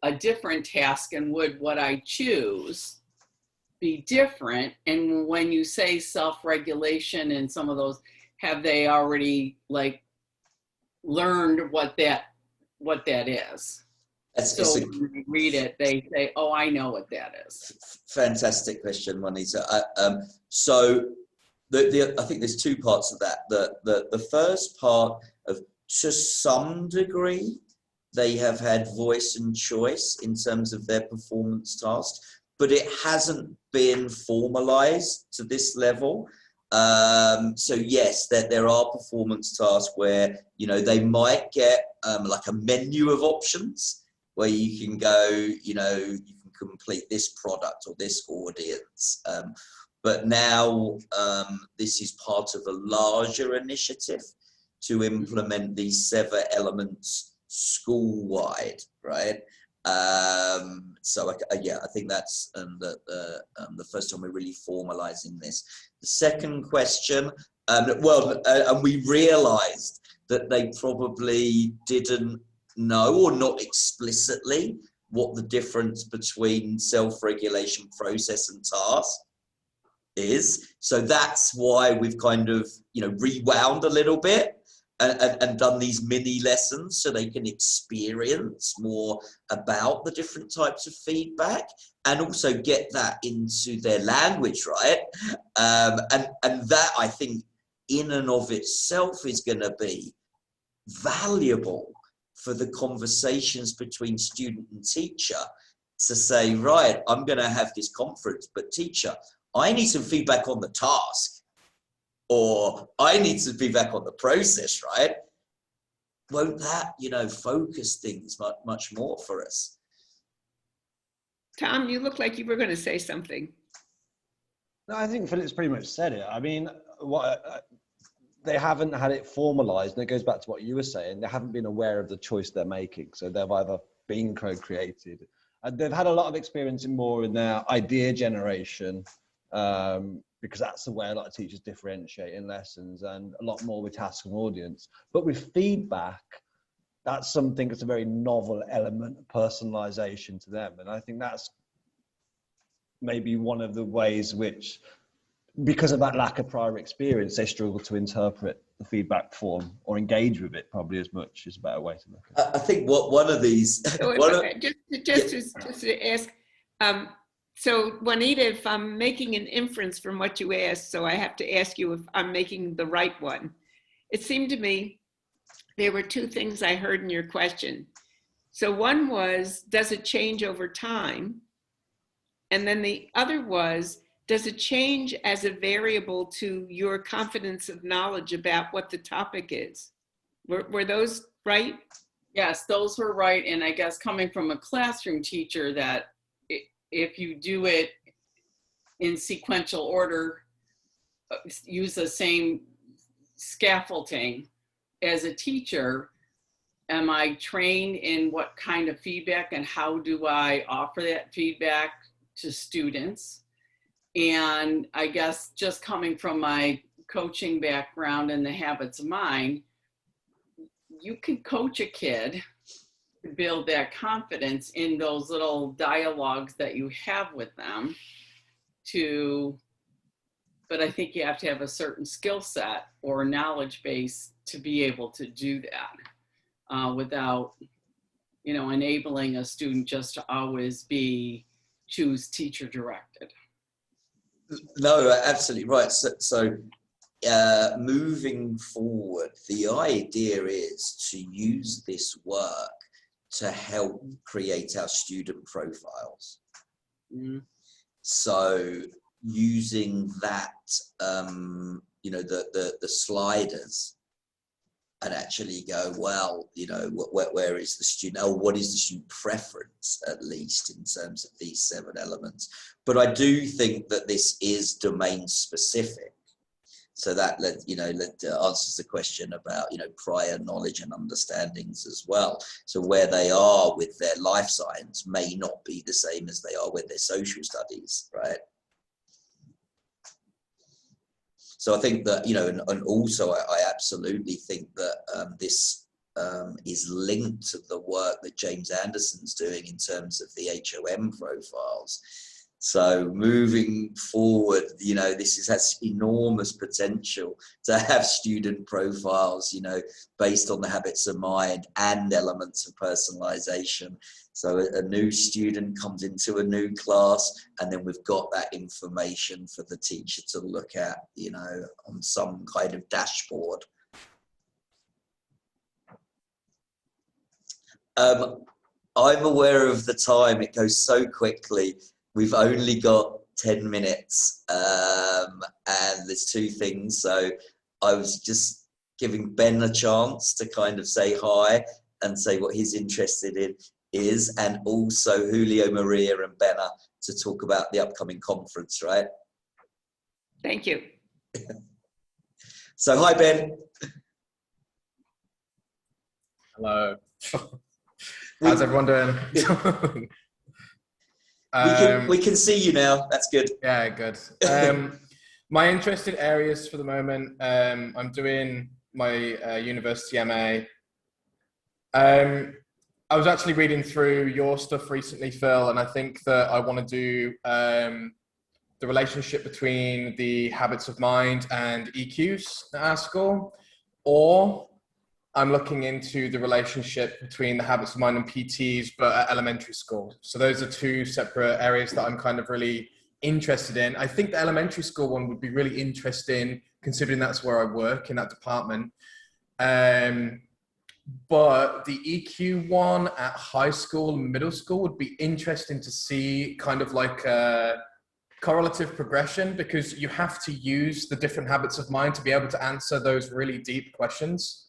a different task, and would what I choose be different? And when you say self-regulation and some of those, have they already like learned what that is? So when they read it, they say, oh, I know what that is. Fantastic question, Juanita. So I think there's two parts of that. The first part of, to some degree, they have had voice and choice in terms of their performance tasks, but it hasn't been formalized to this level. So yes, there are performance tasks where, you know, they might get like a menu of options where you can go, you know, you can complete this product or this audience. But now this is part of a larger initiative to implement these 7 elements school-wide, right? So yeah, I think that's the first time we're really formalizing this. The second question, and we realized that they probably didn't know, or not explicitly, what the difference between self-regulation process and task is. So that's why we've kind of, you know, rewound a little bit and done these mini lessons so they can experience more about the different types of feedback, and also get that into their language, right? And that, I think, in and of itself is going to be valuable for the conversations between student and teacher, to say, right, I'm going to have this conference, but teacher, I need some feedback on the task, or I need some feedback on the process, right? Won't that, focus things much more for us? Tom, you look like you were going to say something. No, I think Philip's pretty much said it. I mean, they haven't had it formalized, and it goes back to what you were saying. They haven't been aware of the choice they're making, so they've either been co-created, and they've had a lot of experience in their idea generation, because that's the way a lot of teachers differentiate in lessons, and a lot more with task and audience. But with feedback, that's something that's a very novel element of personalization to them, and I think that's maybe one of the ways which, because of that lack of prior experience, they struggle to interpret the feedback form or engage with it probably as much is a better way to look at it. I think one of these... Just to ask, so Juanita, if I'm making an inference from what you asked, so I have to ask you if I'm making the right one. It seemed to me there were two things I heard in your question. So one was, does it change over time? And then the other was, does it change as a variable to your confidence of knowledge about what the topic is? Were those right? Yes, those were right. And I guess coming from a classroom teacher, that if you do it in sequential order, use the same scaffolding as a teacher, am I trained in what kind of feedback and how do I offer that feedback to students? And I guess just coming from my coaching background and the habits of mind, you can coach a kid to build that confidence in those little dialogues that you have with them but I think you have to have a certain skill set or knowledge base to be able to do that without, enabling a student just to always choose teacher directed. No, absolutely right. So moving forward, the idea is to use this work to help create our student profiles. Mm. So using that, the sliders, and actually go, well, where is the student, or what is the student preference, at least in terms of these 7 elements. But I do think that this is domain specific. So that answers the question about, prior knowledge and understandings as well. So where they are with their life science may not be the same as they are with their social studies, right? So I think that, and also I absolutely think that this is linked to the work that James Anderson's doing in terms of the iHoM profiles. So moving forward, this has enormous potential to have student profiles, based on the habits of mind and elements of personalization. So a new student comes into a new class, and then we've got that information for the teacher to look at, on some kind of dashboard. I'm aware of the time, it goes so quickly. We've only got 10 minutes, and there's 2 things. So I was just giving Ben a chance to kind of say hi and say what he's interested in is, and also Julio, Maria and Benna to talk about the upcoming conference, right? Thank you. So hi, Ben. Hello. How's everyone doing? We can see you now. That's good. Yeah, good. My interested areas for the moment, I'm doing my university MA. I was actually reading through your stuff recently, Phil, and I think that I want to do the relationship between the habits of mind and EQs at our school, or I'm looking into the relationship between the habits of mind and PTs, but at elementary school. So those are 2 separate areas that I'm kind of really interested in. I think the elementary school one would be really interesting, considering that's where I work in that department. But the EQ one at high school and middle school would be interesting to see, kind of like correlative progression, because you have to use the different habits of mind to be able to answer those really deep questions.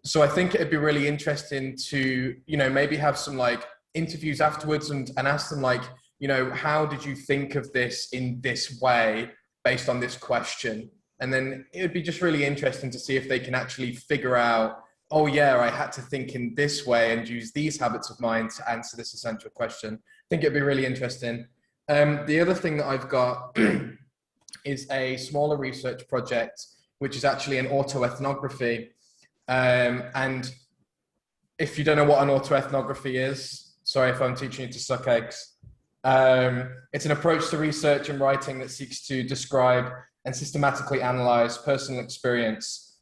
So I think it'd be really interesting to, you know, maybe have some like interviews afterwards and ask them like, you know, how did you think of this in this way based on this question? And then it would be just really interesting to see if they can actually figure out, oh yeah, I had to think in this way and use these habits of mind to answer this essential question. I think it'd be really interesting. The other thing that I've got is a smaller research project, which is actually an autoethnography. And if you don't know what an autoethnography is, sorry if I'm teaching you to suck eggs. It's an approach to research and writing that seeks to describe and systematically analyze personal experience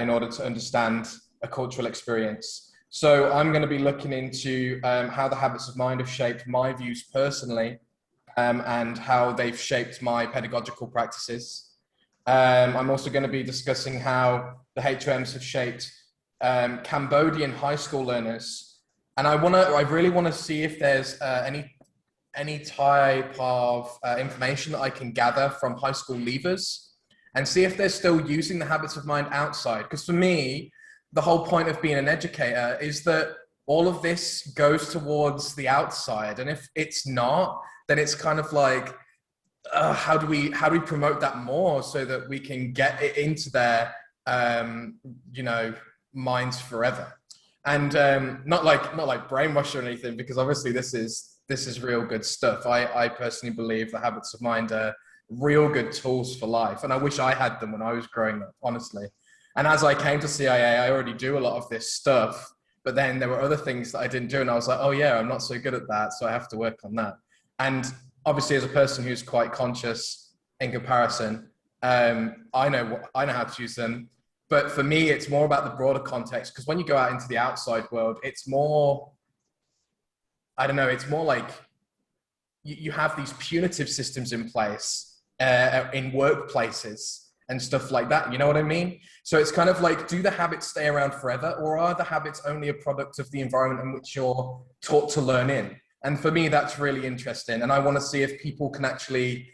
in order to understand a cultural experience. So I'm going to be looking into how the habits of mind have shaped my views personally, and how they've shaped my pedagogical practices. I'm also going to be discussing how the iHoMs have shaped Cambodian high school learners. And I really want to see if there's any type of information that I can gather from high school leavers and see if they're still using the habits of mind outside. Because for me, the whole point of being an educator is that all of this goes towards the outside. And if it's not, then it's kind of like, how do we promote that more so that we can get it into their, you know, minds forever? And not like brainwash or anything, because obviously this is real good stuff. I personally believe the habits of mind are real good tools for life. And I wish I had them when I was growing up, honestly. And as I came to CIA, I already do a lot of this stuff, but then there were other things that I didn't do. And I was like, oh yeah, I'm not so good at that. So I have to work on that. And obviously as a person who's quite conscious in comparison, I know how to use them. But for me, it's more about the broader context, because when you go out into the outside world, it's more, I don't know, it's more like you have these punitive systems in place in workplaces and stuff like that. You know what I mean? So it's kind of like, do the habits stay around forever, or are the habits only a product of the environment in which you're taught to learn in? And for me, that's really interesting. And I want to see if people can actually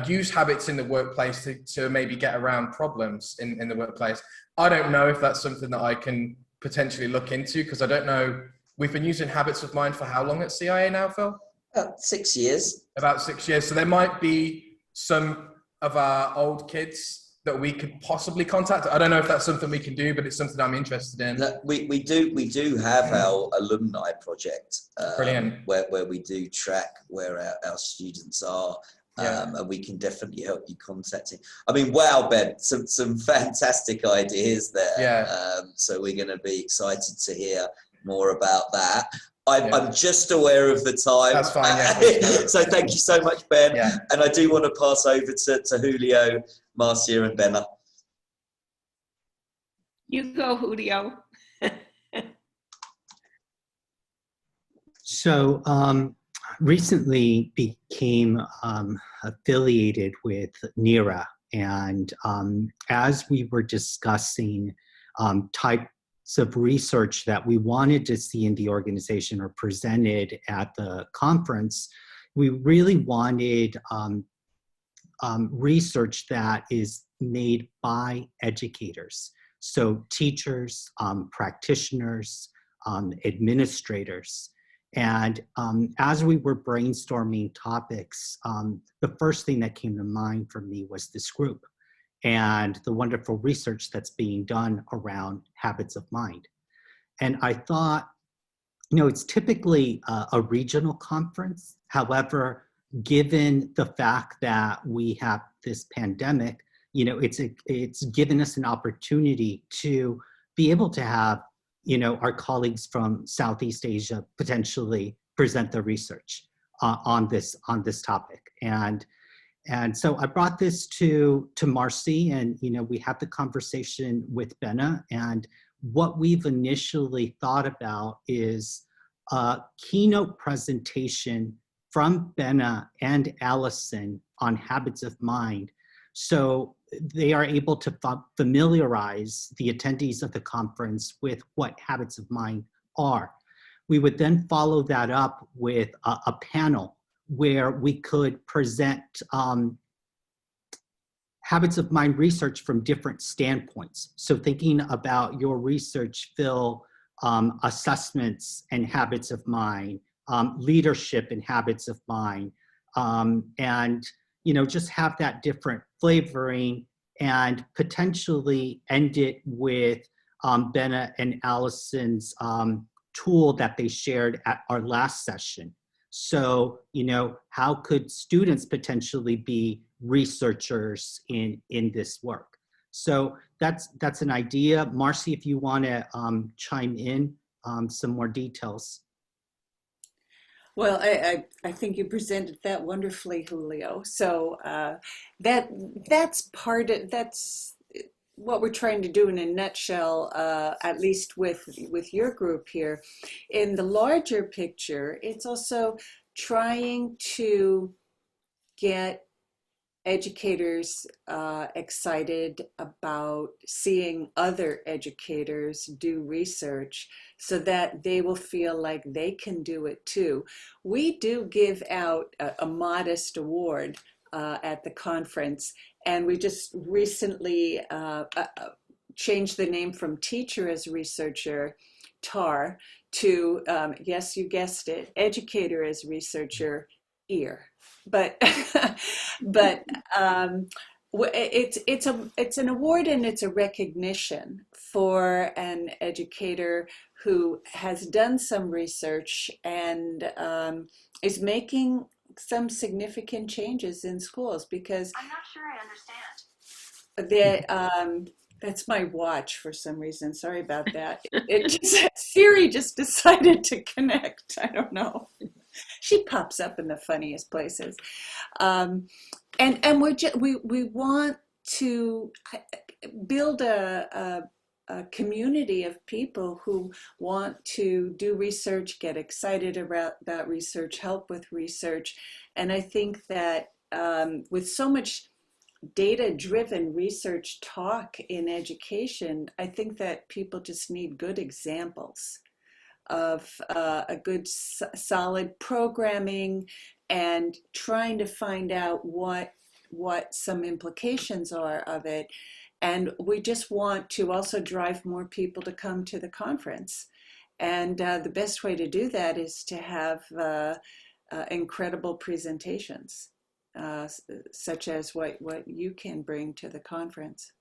use habits in the workplace to maybe get around problems in the workplace. I don't know if that's something that I can potentially look into, because I don't know. We've been using habits of mind for how long at CIA now, Phil? About 6 years. About 6 years. So there might be some of our old kids that we could possibly contact. I don't know if that's something we can do, but it's something I'm interested in. We do have our alumni project, brilliant, where we do track where our students are. And we can definitely help you contacting. I mean, wow, Ben, some fantastic ideas there. Yeah. So we're going to be excited to hear more about that. I'm just aware of the time. That's fine. Yeah, so thank you so much, Ben. Yeah. And I do want to pass over to Julio, Marcia, and Benna. You go, Julio. So recently became affiliated with NERA, and as we were discussing types of research that we wanted to see in the organization or presented at the conference, we really wanted research that is made by educators. So teachers, practitioners, administrators. And as we were brainstorming topics, the first thing that came to mind for me was this group and the wonderful research that's being done around habits of mind. And I thought, you know, it's typically a regional conference. However, given the fact that we have this pandemic, you know, it's given us an opportunity to be able to have, you know, our colleagues from Southeast Asia potentially present their research on this topic. And so I brought this to Marcy, and, you know, we had the conversation with Benna, and what we've initially thought about is a keynote presentation from Benna and Allison on habits of mind. So they are able to familiarize the attendees of the conference with what habits of mind are. We would then follow that up with a panel where we could present habits of mind research from different standpoints. So thinking about your research, Phil, assessments and habits of mind, leadership and habits of mind, and just have that different flavoring, and potentially end it with Benna and Allison's tool that they shared at our last session. So, how could students potentially be researchers in this work? So that's an idea. Marcy, if you want to chime in some more details. Well, I think you presented that wonderfully, Julio. So that's what we're trying to do in a nutshell, at least with your group here. In the larger picture, it's also trying to get educators excited about seeing other educators do research so that they will feel like they can do it too. We do give out a modest award at the conference, and we just recently changed the name from Teacher as Researcher, TAR, to, yes, you guessed it, Educator as Researcher, EAR. But it's an award, and it's a recognition for an educator who has done some research and is making some significant changes in schools. Because I'm not sure I understand. That's my watch for some reason. Sorry about that. Siri just decided to connect. I don't know. She pops up in the funniest places, and we want to build a community of people who want to do research, get excited about research, help with research, and I think that with so much data-driven research talk in education, I think that people just need good examples of a good solid programming and trying to find out what some implications are of it. And we just want to also drive more people to come to the conference. And the best way to do that is to have incredible presentations, such as what you can bring to the conference.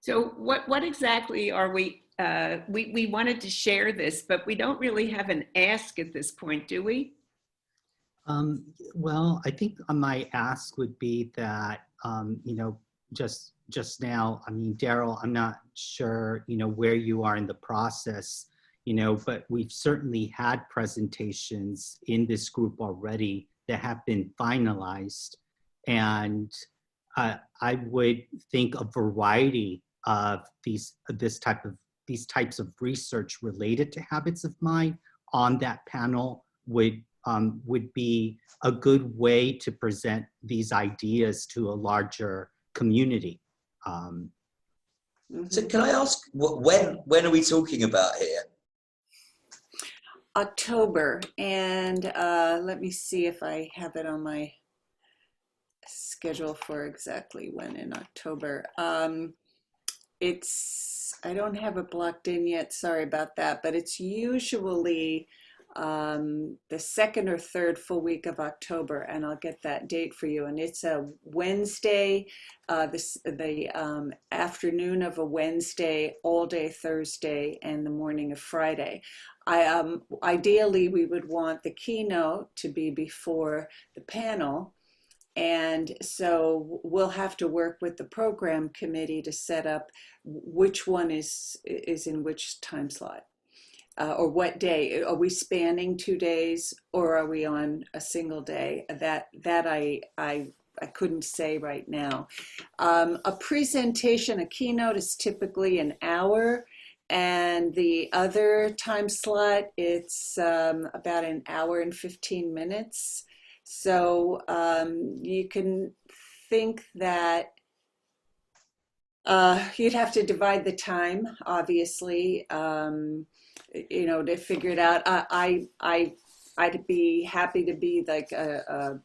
So what exactly are we wanted to share this, but we don't really have an ask at this point, do we? Well, I think my ask would be that, just now, I mean, Daryl, I'm not sure, where you are in the process, but we've certainly had presentations in this group already that have been finalized. And I would think a variety of these types of research related to habits of mind on that panel would be a good way to present these ideas to a larger community. So can I ask, when are we talking about here? October, and let me see if I have it on my schedule for exactly when in October. I don't have it blocked in yet, sorry about that, but it's usually the second or third full week of October, and I'll get that date for you. And it's a Wednesday, the afternoon of a Wednesday, all day Thursday, and the morning of Friday. Ideally, we would want the keynote to be before the panel. And so we'll have to work with the program committee to set up which one is in which time slot. Or what day. Are we spanning 2 days, or are we on a single day? That I couldn't say right now. A presentation, a keynote is typically an hour, and the other time slot, it's about an hour and 15 minutes. So you can think that you'd have to divide the time, obviously, to figure it out. I I'd be happy to be like a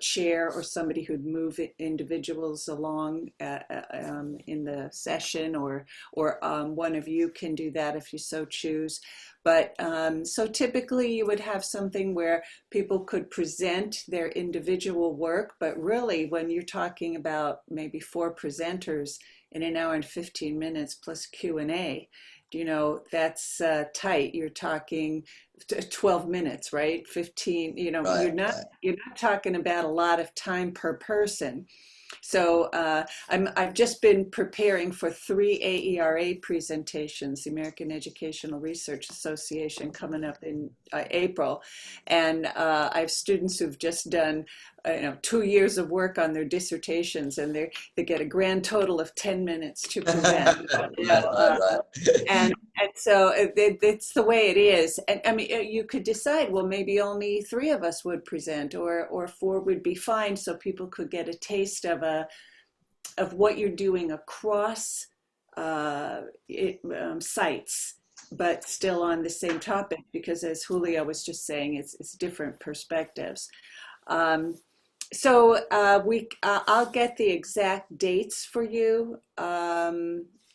chair or somebody who'd move individuals along in the session, or one of you can do that if you so choose. But so typically you would have something where people could present their individual work, but really when you're talking about maybe 4 presenters in an hour and 15 minutes plus Q&A, that's tight. You're talking 12 minutes, right? 15, Right, you're not talking about a lot of time per person. So I've just been preparing for 3 AERA presentations, the American Educational Research Association, coming up in April. And I have students who've just done 2 years of work on their dissertations, and they get a grand total of 10 minutes to present. right. And so it's the way it is. And I mean, you could decide, well, maybe only 3 of us would present, or 4 would be fine, so people could get a taste of what you're doing across sites, but still on the same topic, because as Julio was just saying, it's different perspectives. So I'll get the exact dates for you.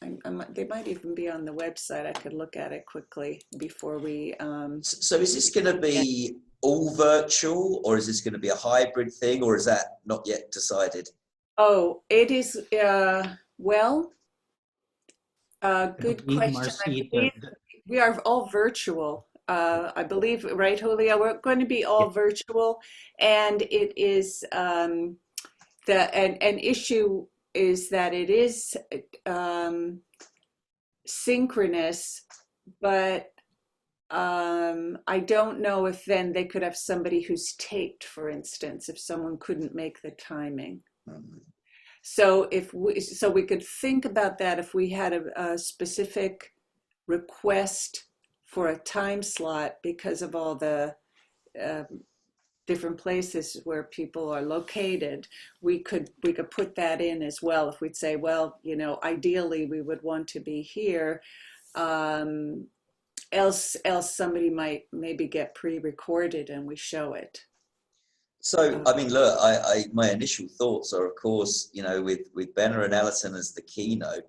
They might even be on the website. I could look at it quickly before we. So is this going to be all virtual, or is this going to be a hybrid thing, or is that not yet decided? Oh, it is. Well, good question. Marcy, I believe we are all virtual. I believe, right, Julio? We're going to be all virtual, and it is an issue is that it is synchronous, but I don't know if then they could have somebody who's taped, for instance, if someone couldn't make the timing. So we could think about that if we had a specific request for a time slot because of all the different places where people are located. We could put that in as well. If we'd say, well, ideally we would want to be here. Else somebody might maybe get pre-recorded and we show it. So, I mean, look, my initial thoughts are, of course, with Benna and Alison as the keynote,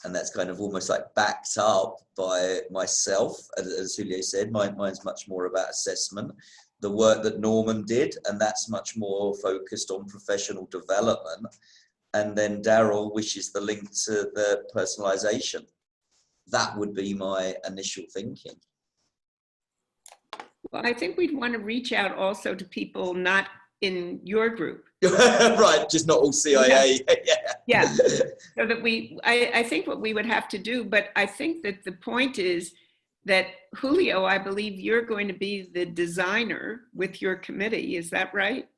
and that's kind of almost like backed up by myself. As Julio said, mine's much more about assessment, the work that Norman did, and that's much more focused on professional development. And then Daryl wishes the link to the personalization. That would be my initial thinking. Well, I think we'd want to reach out also to people not in your group. Right, just not all CIA. Yeah. So that I think what we would have to do, but I think that the point is that, Julio, I believe you're going to be the designer with your committee. Is that right?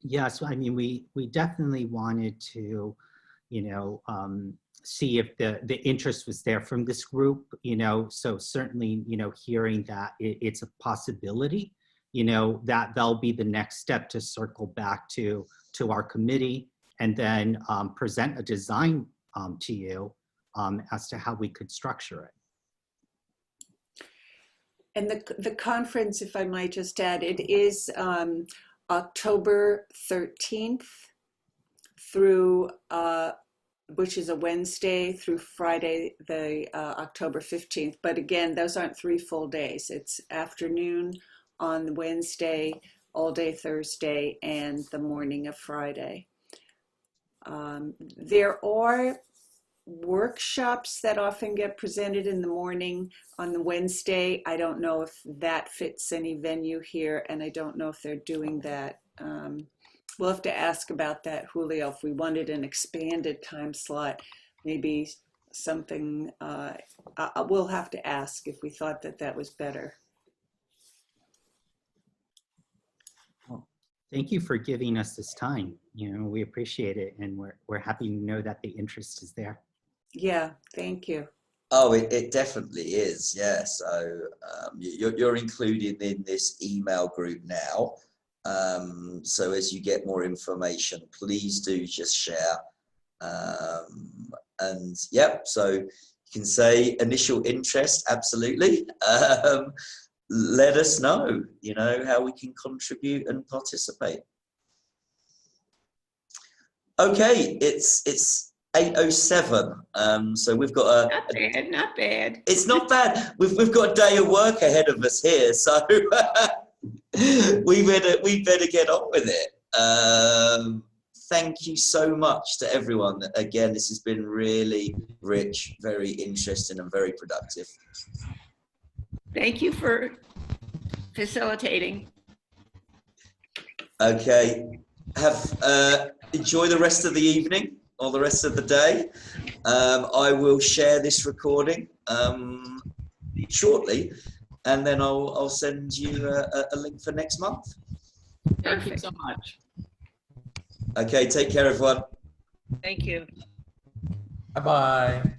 Yes, I mean, we definitely wanted to, see if the interest was there from this group, so certainly, hearing that it's a possibility, that they'll be the next step to circle back to our committee and then present a design to you as to how we could structure it. And the conference, if I might just add, it is October 13th through, which is a Wednesday, through Friday, the October 15th. But again, those aren't 3 full days. It's afternoon on Wednesday, all day Thursday, and the morning of Friday. There are workshops that often get presented in the morning on the Wednesday. I don't know if that fits any venue here, and I don't know if they're doing that. We'll have to ask about that, Julio, if we wanted an expanded time slot, maybe something, we'll have to ask if we thought that was better. Well, thank you for giving us this time. We appreciate it, and we're happy to know that the interest is there. Yeah, thank you. Oh, it definitely is. Yeah. So you're included in this email group now. So as you get more information, please do just share. And yep, so you can say initial interest, absolutely. let us know, you know, how we can contribute and participate. Okay, it's 8:07. So we've got Not bad, not bad. It's not bad. We've got a day of work ahead of us here, so we better get on with it. Thank you so much to everyone. Again, this has been really rich, very interesting, and very productive. Thank you for facilitating. Okay, enjoy the rest of the evening or the rest of the day. I will share this recording shortly, and then I'll send you a link for next month. Thank you so much. Okay, take care, everyone. Thank you. Bye-bye.